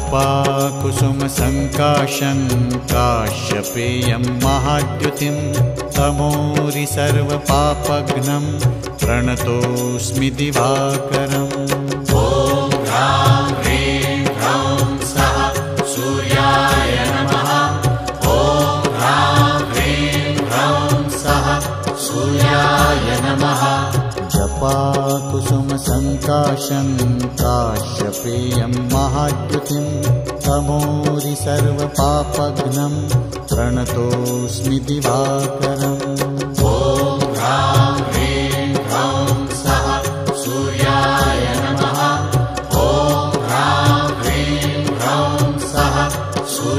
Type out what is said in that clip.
जपाकुसुमसङ्काशं काश्यपेयं महाद्युतिं तमोरि सर्वपापघ्नं प्रणतोऽस्मि दिवाकरम्। ॐ ह्रां ह्रीं ह्रौं सः सूर्याय नमः। ॐ ह्रां ह्रीं ह्रौं सः सूर्याय नमः। जपाकुसुमसङ्काशं काश्यपेयं महाद्युतिं तमोरि सर्वपापघ्नं प्रणतोऽस्मि दिवाकरम्। ॐ ह्रां